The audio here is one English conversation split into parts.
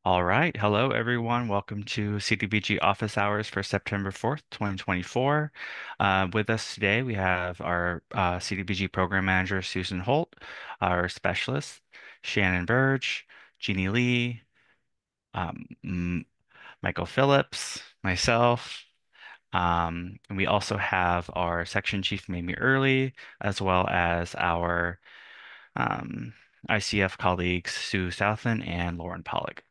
All right. Hello, everyone. Welcome to CDBG office hours for September 4th, 2024. With us today, we have our CDBG program manager, Susan Holt, our specialist, Shannon Burge, Jeannie Lee, Michael Phillips, myself. And we also have our section chief, Mamie Early, as well as our um, ICF colleagues, Sue Southen and Lauren Pollock.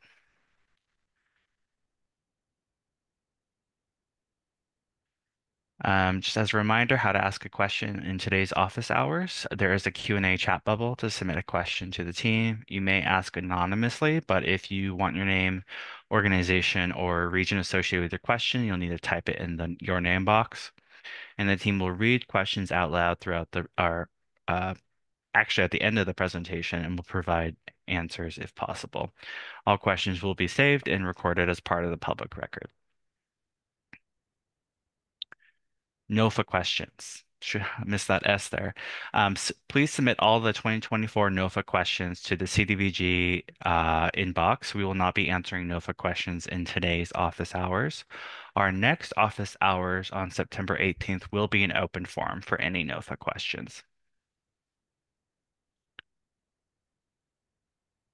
Just as a reminder, how to ask a question in today's office hours. There is a Q&A chat bubble to submit a question to the team. You may ask anonymously, but if you want your name, organization, or region associated with your question, you'll need to type it in your name box. And the team will read questions out loud throughout our actually at the end of the presentation and will provide answers if possible. All questions will be saved and recorded as part of the public record. NOFA questions. Should miss that S there. Please submit all the 2024 NOFA questions to the CDBG inbox. We will not be answering NOFA questions in today's office hours. Our next office hours on September 18th will be an open forum for any NOFA questions.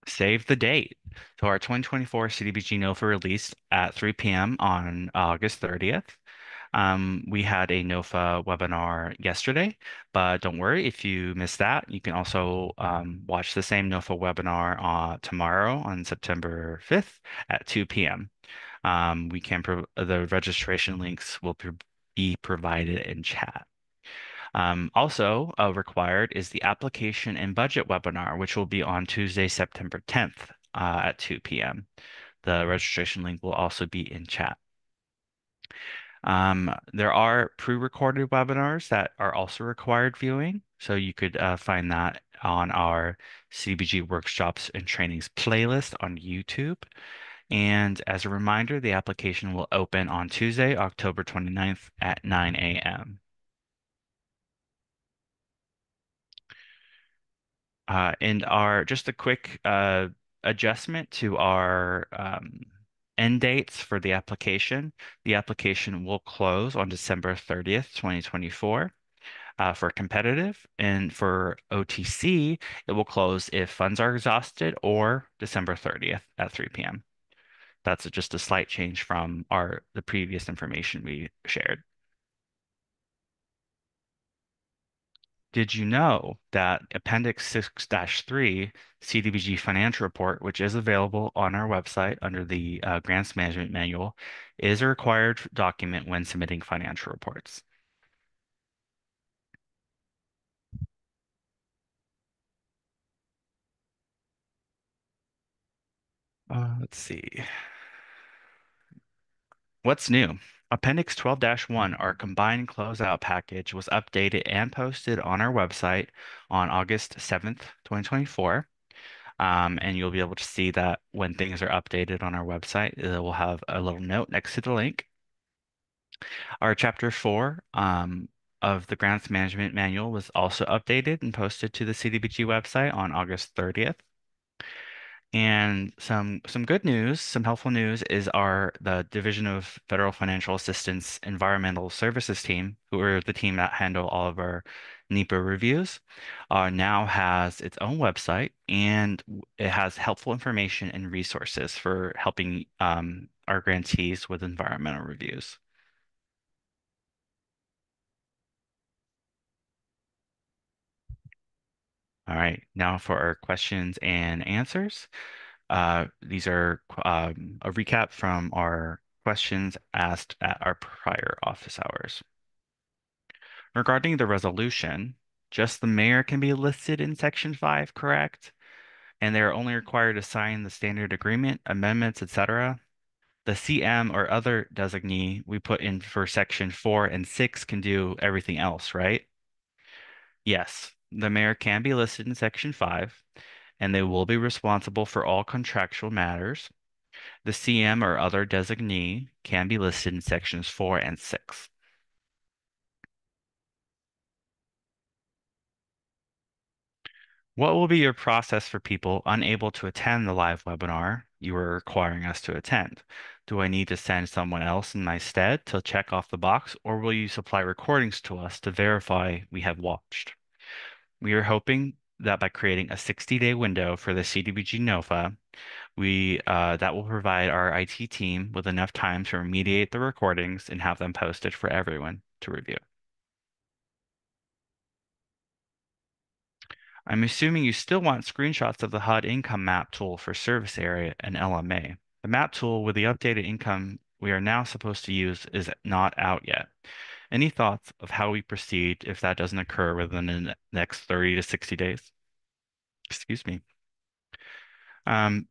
Save the date. So our 2024 CDBG NOFA released at 3 p.m. on August 30th. We had a NOFA webinar yesterday, but don't worry if you missed that. You can also watch the same NOFA webinar tomorrow on September 5th at 2 p.m. The registration links will be provided in chat. Also required is the application and budget webinar, which will be on Tuesday, September 10th at 2 p.m. The registration link will also be in chat. There are pre-recorded webinars that are also required viewing, so you could find that on our CBG workshops and trainings playlist on YouTube. And as a reminder, the application will open on Tuesday, October 29th at 9 a.m. And just a quick adjustment to our end dates for the application. The application will close on December 30th, 2024 for competitive. And for OTC, it will close if funds are exhausted or December 30th at 3 p.m. That's just a slight change from the previous information we shared. Did you know that Appendix 6-3 CDBG Financial Report, which is available on our website under the Grants Management Manual, is a required document when submitting financial reports? Let's see. What's new? Appendix 12-1, our combined closeout package, was updated and posted on our website on August 7th, 2024. And you'll be able to see that when things are updated on our website, it will have a little note next to the link. Our Chapter 4 of the Grants Management Manual was also updated and posted to the CDBG website on August 30th. And some good news, some helpful news is the Division of Federal Financial Assistance Environmental Services team, who are the team that handle all of our NEPA reviews, now has its own website and it has helpful information and resources for helping our grantees with environmental reviews. All right, now for our questions and answers. These are a recap from our questions asked at our prior office hours. Regarding the resolution, just the mayor can be listed in Section 5, correct? And they are only required to sign the standard agreement, amendments, etc. The CM or other designee we put in for Section 4 and 6 can do everything else, right? Yes, the mayor can be listed in Section 5, and they will be responsible for all contractual matters. The CM or other designee can be listed in Sections 4 and 6. What will be your process for people unable to attend the live webinar you are requiring us to attend? Do I need to send someone else in my stead to check off the box, or will you supply recordings to us to verify we have watched? We are hoping that by creating a 60-day window for the CDBG NOFA, that will provide our IT team with enough time to remediate the recordings and have them posted for everyone to review. I'm assuming you still want screenshots of the HUD income map tool for service area and LMA. The map tool with the updated income we are now supposed to use is not out yet. Any thoughts of how we proceed if that doesn't occur within the next 30 to 60 days? Excuse me.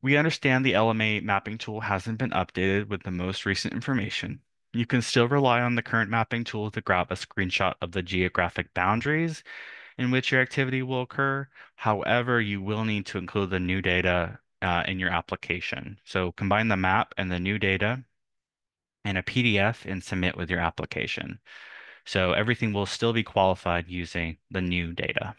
We understand the LMA mapping tool hasn't been updated with the most recent information. You can still rely on the current mapping tool to grab a screenshot of the geographic boundaries in which your activity will occur. However, you will need to include the new data in your application. So combine the map and the new data in a PDF and submit with your application. So everything will still be qualified using the new data.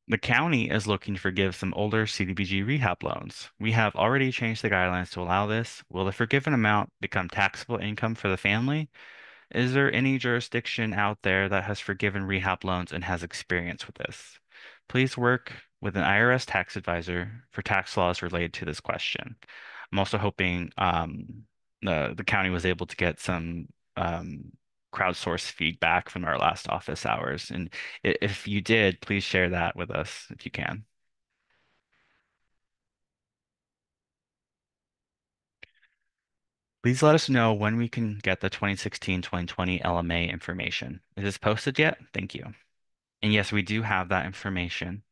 The county is looking to forgive some older CDBG rehab loans. We have already changed the guidelines to allow this. Will the forgiven amount become taxable income for the family? Is there any jurisdiction out there that has forgiven rehab loans and has experience with this? Please work with an IRS tax advisor for tax laws related to this question. I'm also hoping the county was able to get some crowdsourced feedback from our last office hours. And if you did, please share that with us if you can. Please let us know when we can get the 2016-2020 LMA information. Is this posted yet? Thank you. And yes, we do have that information.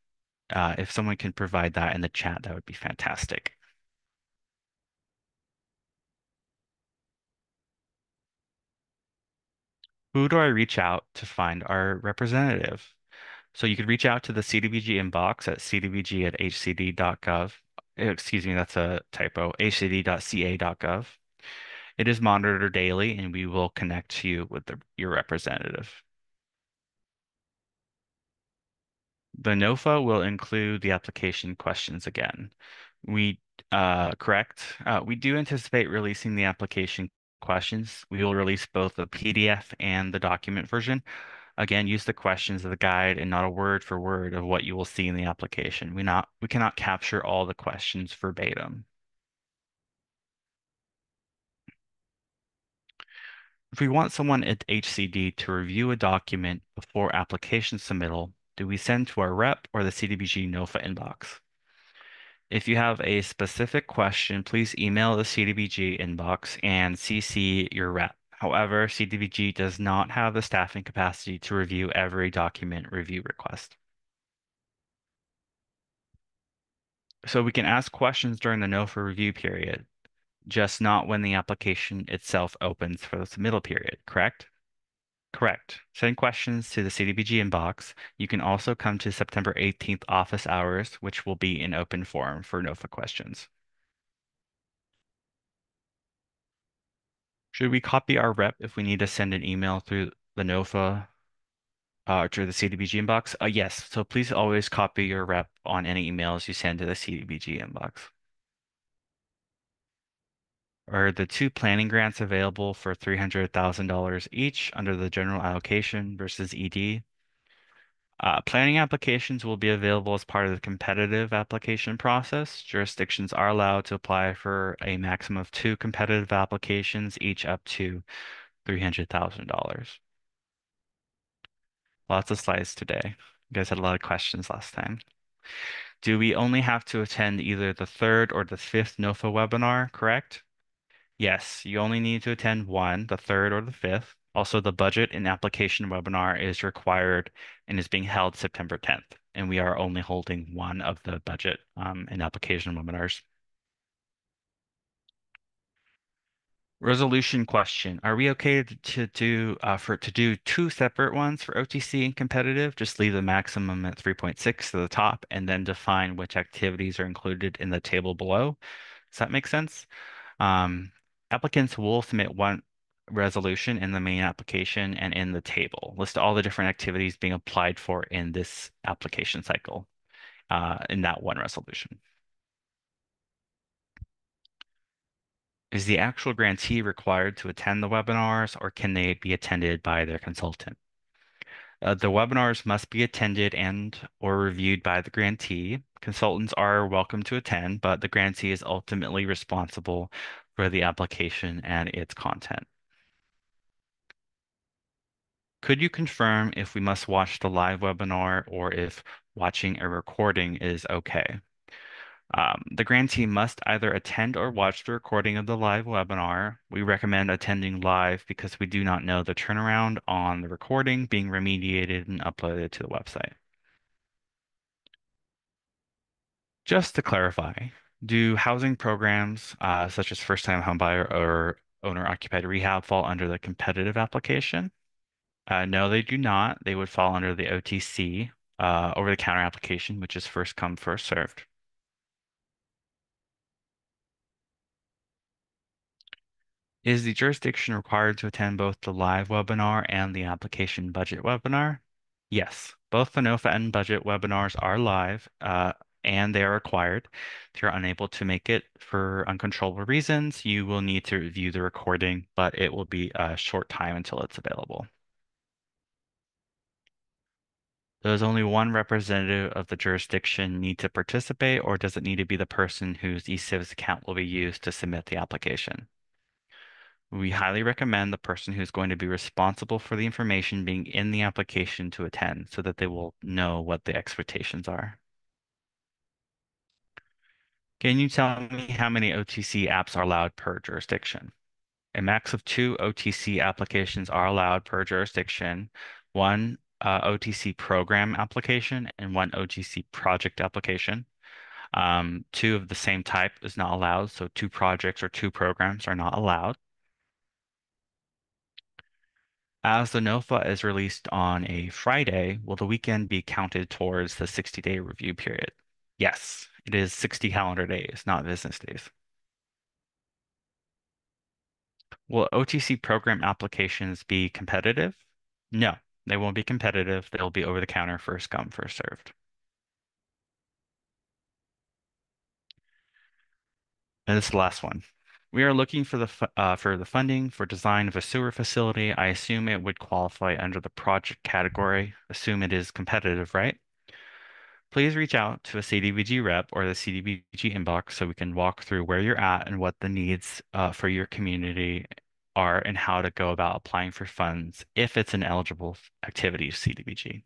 If someone can provide that in the chat, that would be fantastic. Who do I reach out to find our representative? So you could reach out to the CDBG inbox at cdbg@hcd.gov. Excuse me, that's a typo, hcd.ca.gov. It is monitored daily, and we will connect you with your representative. The NOFA will include the application questions again. We correct. We do anticipate releasing the application questions. We will release both the PDF and the document version. Again, use the questions of the guide and not a word for word of what you will see in the application. We cannot capture all the questions verbatim. If we want someone at HCD to review a document before application submittal, do we send to our rep or the CDBG NOFA inbox? If you have a specific question, please email the CDBG inbox and CC your rep. However, CDBG does not have the staffing capacity to review every document review request. So we can ask questions during the NOFA review period, just not when the application itself opens for the submittal period, correct? Correct. Send questions to the CDBG inbox. You can also come to September 18th office hours, which will be an open forum for NOFA questions. Should we copy our rep if we need to send an email through the NOFA to the CDBG inbox? Yes. So please always copy your rep on any emails you send to the CDBG inbox. Are the two planning grants available for $300,000 each under the general allocation versus ED? Planning applications will be available as part of the competitive application process. Jurisdictions are allowed to apply for a maximum of two competitive applications, each up to $300,000. Lots of slides today. You guys had a lot of questions last time. Do we only have to attend either the third or the fifth NOFA webinar, correct? Yes, you only need to attend one, the third or the fifth. Also, the budget and application webinar is required and is being held September 10th, and we are only holding one of the budget and application webinars. Resolution question. Are we okay to do two separate ones for OTC and competitive? Just leave the maximum at 3.6 to the top and then define which activities are included in the table below. Does that make sense? Um, Applicants will submit one. resolution in the main application and in the table. List all the different activities being applied for in this application cycle in that one resolution. Is the actual grantee required to attend the webinars, or can they be attended by their consultant? The webinars must be attended and or reviewed by the grantee. Consultants are welcome to attend, but the grantee is ultimately responsible for the application and its content. Could you confirm if we must watch the live webinar or if watching a recording is okay? The grantee must either attend or watch the recording of the live webinar. We recommend attending live because we do not know the turnaround on the recording being remediated and uploaded to the website. Just to clarify, do housing programs such as first-time homebuyer or owner-occupied rehab fall under the competitive application? No, they do not. They would fall under the OTC, over-the-counter application, which is first come, first served. Is the jurisdiction required to attend both the live webinar and the application budget webinar? Yes, both the NOFA and budget webinars are live, and they are required. If you're unable to make it for uncontrollable reasons, you will need to review the recording, but it will be a short time until it's available. Does only one representative of the jurisdiction need to participate, or does it need to be the person whose eCivs account will be used to submit the application? We highly recommend the person who's going to be responsible for the information being in the application to attend so that they will know what the expectations are. Can you tell me how many OTC apps are allowed per jurisdiction? A max of 2 OTC applications are allowed per jurisdiction, one OTC program application and one OTC project application. Two of the same type is not allowed, so 2 projects or 2 programs are not allowed. As the NOFA is released on a Friday, will the weekend be counted towards the 60-day review period? Yes, it is 60 calendar days, not business days. Will OTC program applications be competitive? No, they won't be competitive. They'll be over the counter, first come, first served. And this is the last one. We are looking for the funding for design of a sewer facility. I assume it would qualify under the project category. Assume it is competitive, right? Please reach out to a CDBG rep or the CDBG inbox so we can walk through where you're at and what the needs for your community are and how to go about applying for funds if it's an eligible activity of CDBG.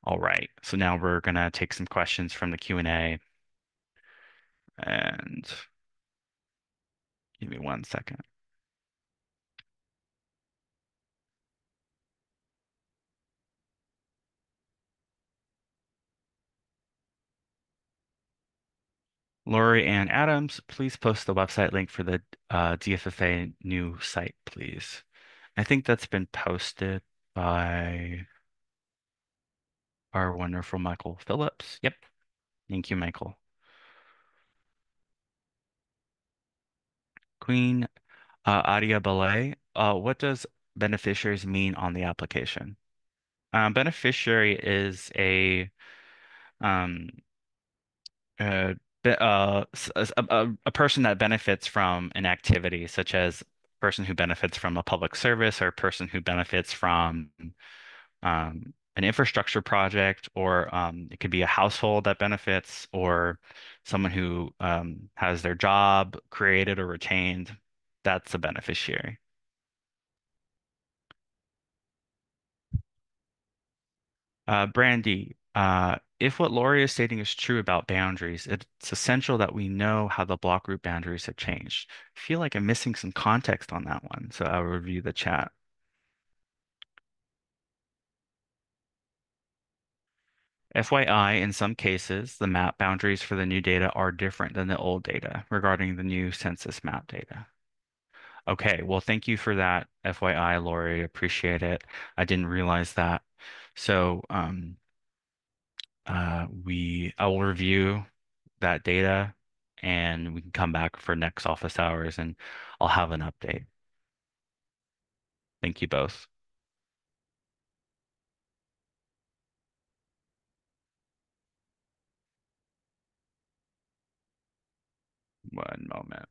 All right, so now we're gonna take some questions from the Q&A and give me 1 second. Lori Ann Adams, please post the website link for the DFFA new site, please. I think that's been posted by our wonderful Michael Phillips. Yep. Thank you, Michael. Queen Adia Ballet, what does beneficiaries mean on the application? Beneficiary is um, uh, a person that benefits from an activity, such as a person who benefits from a public service or a person who benefits from an infrastructure project, or it could be a household that benefits, or someone who has their job created or retained. That's a beneficiary. Brandy, if what Lori is stating is true about boundaries, it's essential that we know how the block group boundaries have changed. I feel like I'm missing some context on that one, so I'll review the chat. FYI, in some cases, the map boundaries for the new data are different than the old data regarding the new census map data. Okay, well, thank you for that, FYI, Lori. Appreciate it. I didn't realize that. So, I will review that data and we can come back for next office hours and I'll have an update. Thank you both. One moment.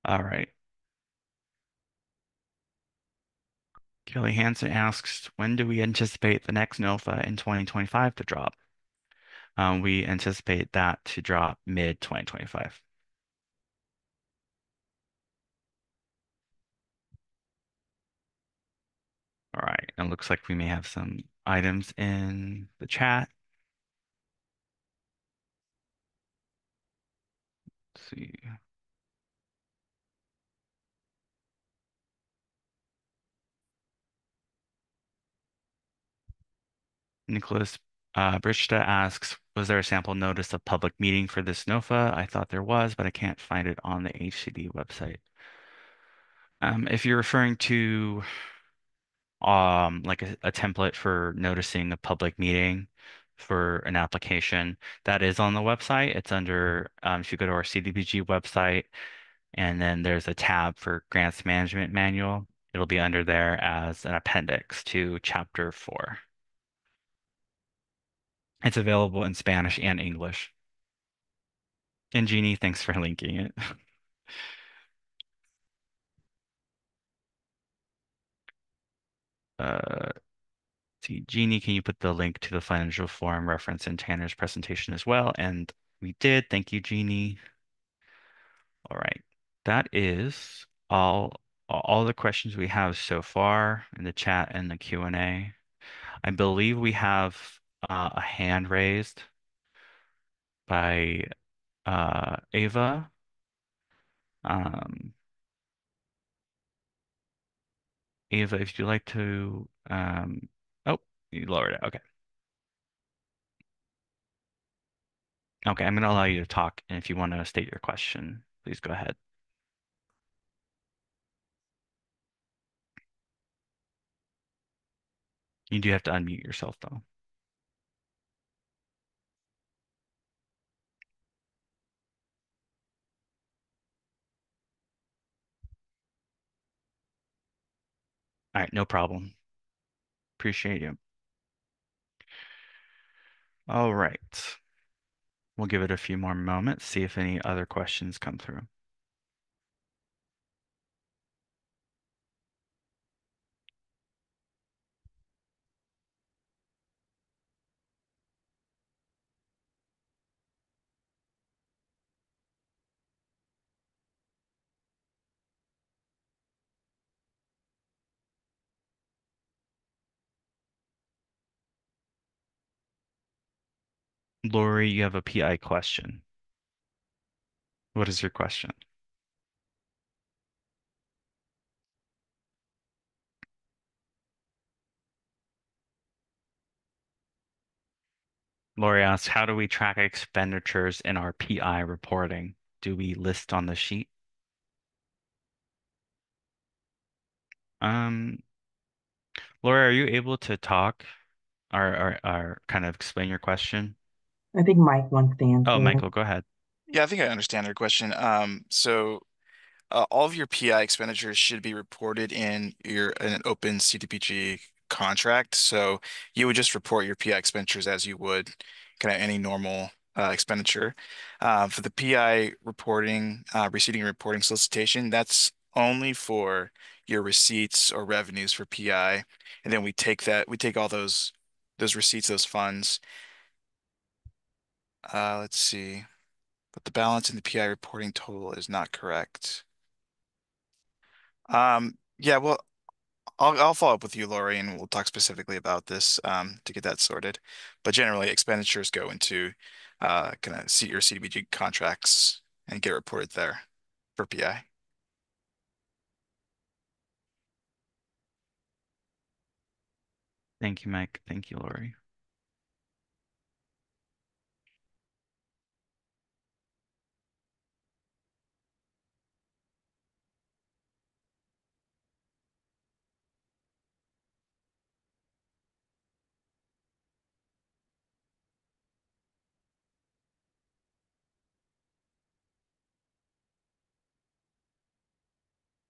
All right. Kelly Hansen asks, when do we anticipate the next NOFA in 2025 to drop? We anticipate that to drop mid 2025. All right. It looks like we may have some items in the chat. Let's see. Nicholas Brichta asks, was there a sample notice of public meeting for this NOFA? I thought there was, but I can't find it on the HCD website. If you're referring to like a template for noticing a public meeting for an application, that is on the website. It's under, if you go to our CDBG website, and then there's a tab for Grants Management Manual. It'll be under there as an appendix to Chapter 4. It's available in Spanish and English. And Jeannie, thanks for linking it. Uh, see, Jeannie, can you put the link to the financial forum reference in Tanner's presentation as well? And we did. Thank you, Jeannie. All right. That is all the questions we have so far in the chat and the Q&A. I believe we have a hand raised by Ava. Um, Ava, if you'd like to, oh, you lowered it. Okay. Okay, I'm going to allow you to talk, and if you want to state your question, please go ahead. You do have to unmute yourself, though. All right, no problem. Appreciate you. All right. We'll give it a few more moments, see if any other questions come through. Lori, you have a PI question. What is your question? Lori asks, how do we track expenditures in our PI reporting? Do we list on the sheet? Um, Lori, are you able to talk or kind of explain your question? I think Mike wants to Oh, answer it. Michael, go ahead. Yeah, I think I understand your question. All of your PI expenditures should be reported in an open CDBG contract. So you would just report your PI expenditures as you would kind of any normal expenditure. For the PI reporting, receiving and reporting solicitation, that's only for your receipts or revenues for PI, and then we take all those receipts, those funds. Let's see, but the balance in the PI reporting total is not correct. Yeah, well, I'll follow up with you, Lori, and we'll talk specifically about this to get that sorted. But generally, expenditures go into kind of see your CDBG contracts and get reported there for PI. Thank you, Mike. Thank you, Lori.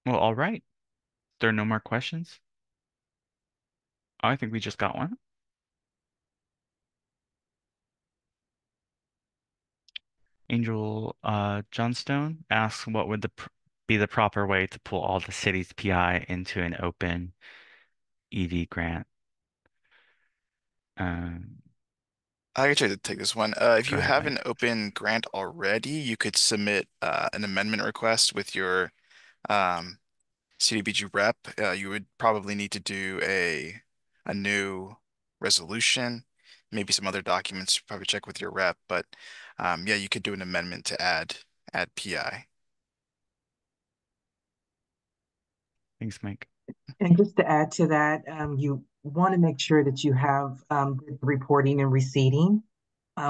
Well, all right. There are no more questions. Oh, I think we just got one. Angel Johnstone asks, what would be the proper way to pull all the city's PI into an open EV grant? Um, I can try to take this one. If Go you ahead, have Mike. an open grant already, you could submit an amendment request with your um, CDBG rep. You would probably need to do a new resolution, maybe some other documents. Probably check with your rep, but yeah, you could do an amendment to add PI. Thanks, Mike. And just to add to that, you want to make sure that you have good reporting and receipting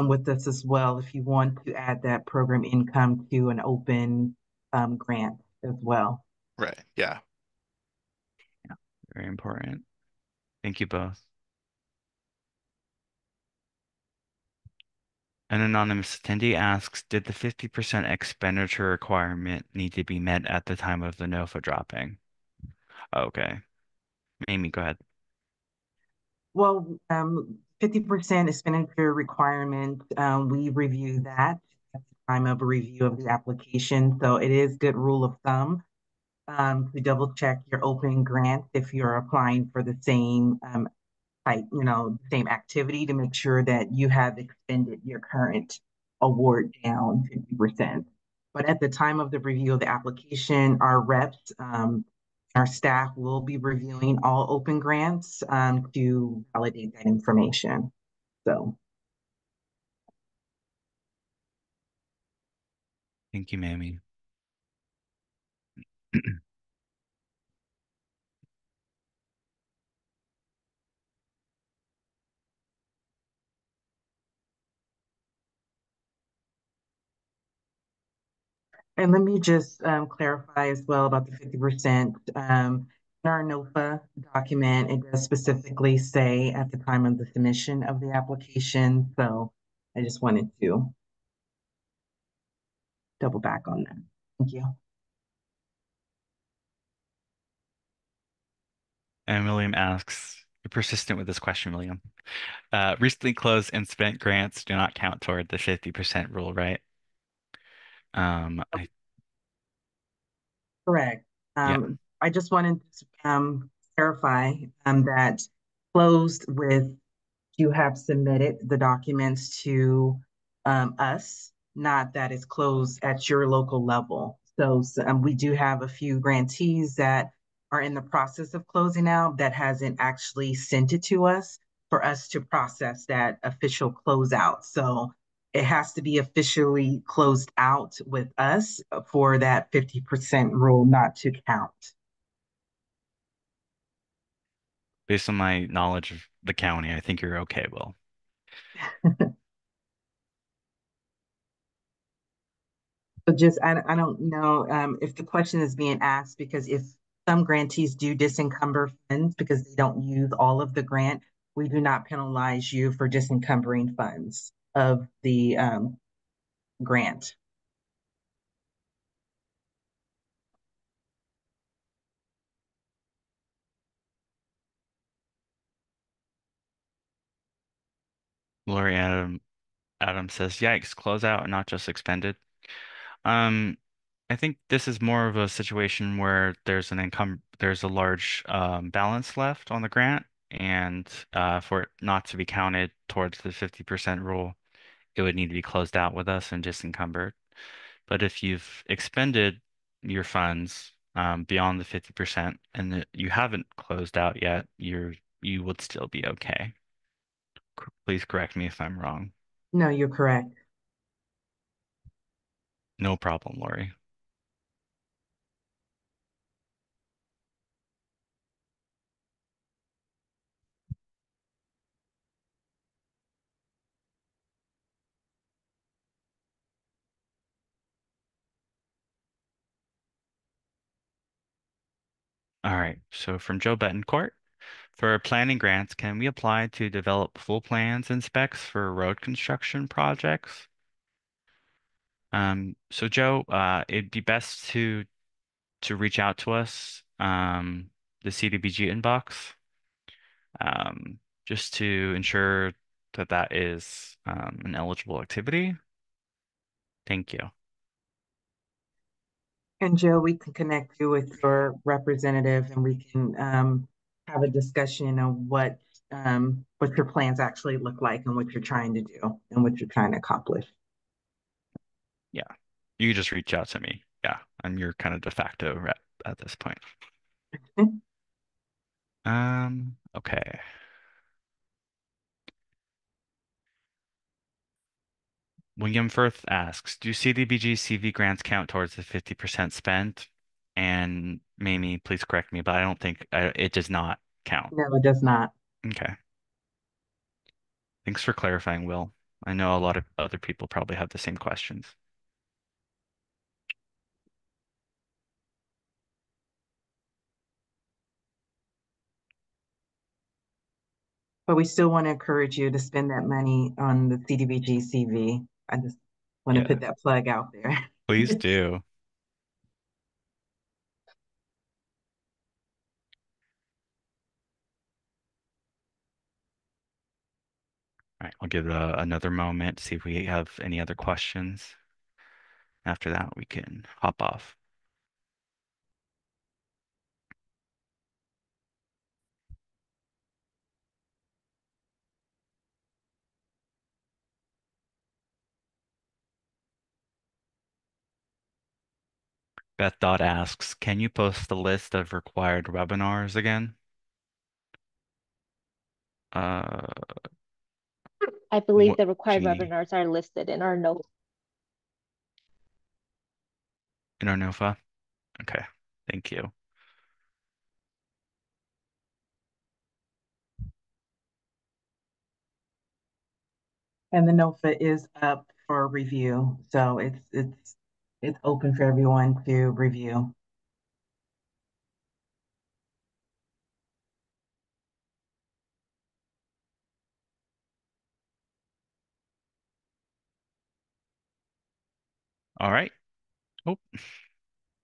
with this as well if you want to add that program income to an open grant as well. Right. Yeah. Yeah, very important. Thank you both. An anonymous attendee asks, did the 50% expenditure requirement need to be met at the time of the NOFA dropping? Okay. Amy, go ahead. Well, 50% expenditure requirement, we review that at the time of a review of the application. So it is good rule of thumb to double check your open grant if you're applying for the same type, same activity to make sure that you have extended your current award down 50%. But at the time of the review of the application, our reps, our staff will be reviewing all open grants to validate that information. So, Thank you, Mamie. and let me just clarify as well about the 50%. In our NOFA document, it does specifically say at the time of the submission of the application. So I just wanted to double back on that. Thank you. And William asks, you're persistent with this question, William. Recently closed and spent grants do not count toward the 50% rule, right? I Correct. Yeah, I just wanted to clarify that closed with you have submitted the documents to us, not that it's closed at your local level. So we do have a few grantees that are in the process of closing out that hasn't actually sent it to us for us to process that official closeout. So it has to be officially closed out with us for that 50% rule not to count. based on my knowledge of the county, I think you're okay, Will. So just, I don't know if the question is being asked because if some grantees do disencumber funds because they don't use all of the grant, we do not penalize you for disencumbering funds of the grant. Lori Adam says, yikes, close out and not just expended. Um, I think this is more of a situation where there's a large balance left on the grant, and for it not to be counted towards the 50% rule, it would need to be closed out with us and disencumbered. But if you've expended your funds beyond the 50% and you haven't closed out yet, you would still be okay. Please correct me if I'm wrong. No, you're correct. No problem, Lori. All right. So from Joe Betancourt, for planning grants, can we apply to develop full plans and specs for road construction projects? So Joe, it'd be best to reach out to us, the CDBG inbox, just to ensure that that is an eligible activity. Thank you. And Joe, we can connect you with your representative and we can have a discussion on what your plans actually look like and what you're trying to do and what you're trying to accomplish. Yeah. You just reach out to me. Yeah. I'm your kind of de facto rep at this point. Okay. William Firth asks, do CDBG CV grants count towards the 50% spent? And Mamie, please correct me, but I don't think it does not count. No, it does not. Okay. Thanks for clarifying, Will. I know a lot of other people probably have the same questions. But we still want to encourage you to spend that money on the CDBG CV. I just want to Yeah, put that plug out there. please do. All right, I'll give it another moment, see if we have any other questions. After that, we can hop off. Beth Dot asks, can you post the list of required webinars again? Uh, I believe what, the required Jeannie, webinars are listed in our notes. in our NOFA? Okay, thank you. And the NOFA is up for review, so it's open for everyone to review. All right. Oh,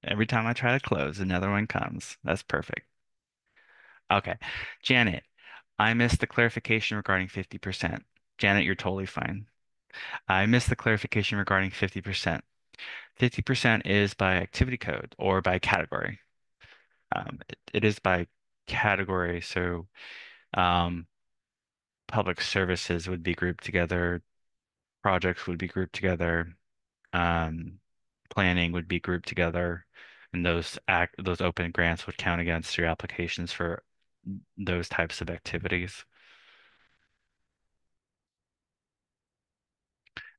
every time I try to close, another one comes. That's perfect. Okay. Janet, I missed the clarification regarding 50%. Janet, you're totally fine. I missed the clarification regarding 50%. 50% is by activity code or by category. It is by category, so um, public services would be grouped together, projects would be grouped together, um, planning would be grouped together, and those open grants would count against your applications for those types of activities.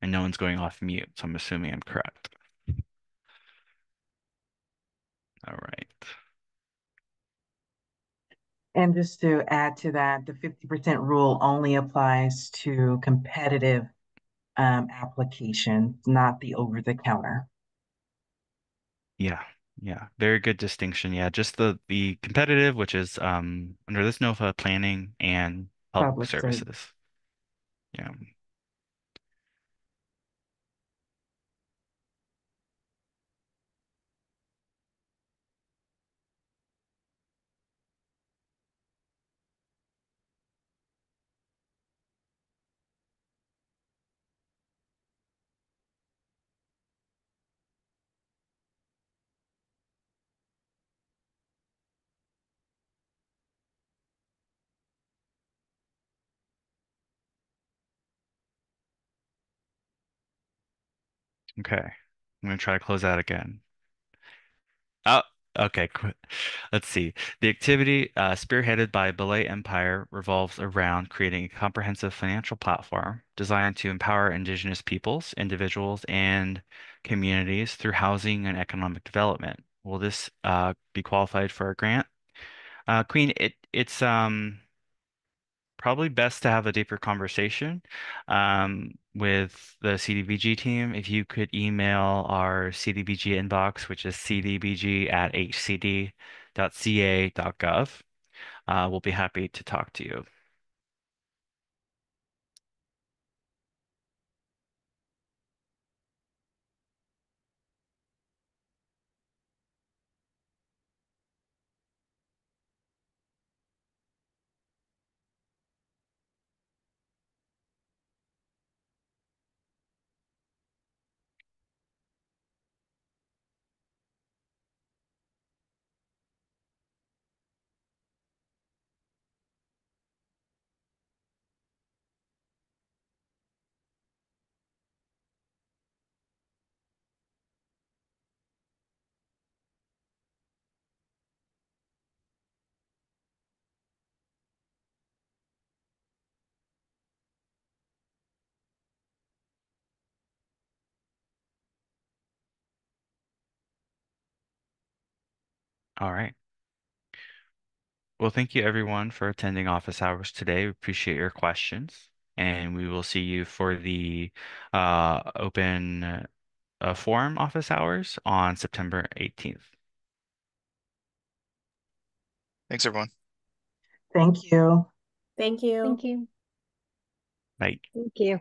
And no one's going off mute, so I'm assuming I'm correct. All right. And just to add to that, the 50% rule only applies to competitive applications, not the over-the-counter Yeah. Yeah. Very good distinction. Yeah. Just the competitive, which is under this NOFA, planning and public public service. services. Yeah. Okay. I'm gonna try to close out again. Oh, okay. Let's see. The activity, spearheaded by Belay Empire, revolves around creating a comprehensive financial platform designed to empower Indigenous peoples, individuals, and communities through housing and economic development. Will this be qualified for a grant? Queen, it's probably best to have a deeper conversation with the CDBG team. If you could email our CDBG inbox, which is cdbg@hcd.ca.gov, we'll be happy to talk to you. All right. Well, thank you everyone for attending office hours today. We appreciate your questions, and we will see you for the open forum office hours on September 18th. Thanks, everyone. Thank you. Thank you. Thank you. Bye. Thank you.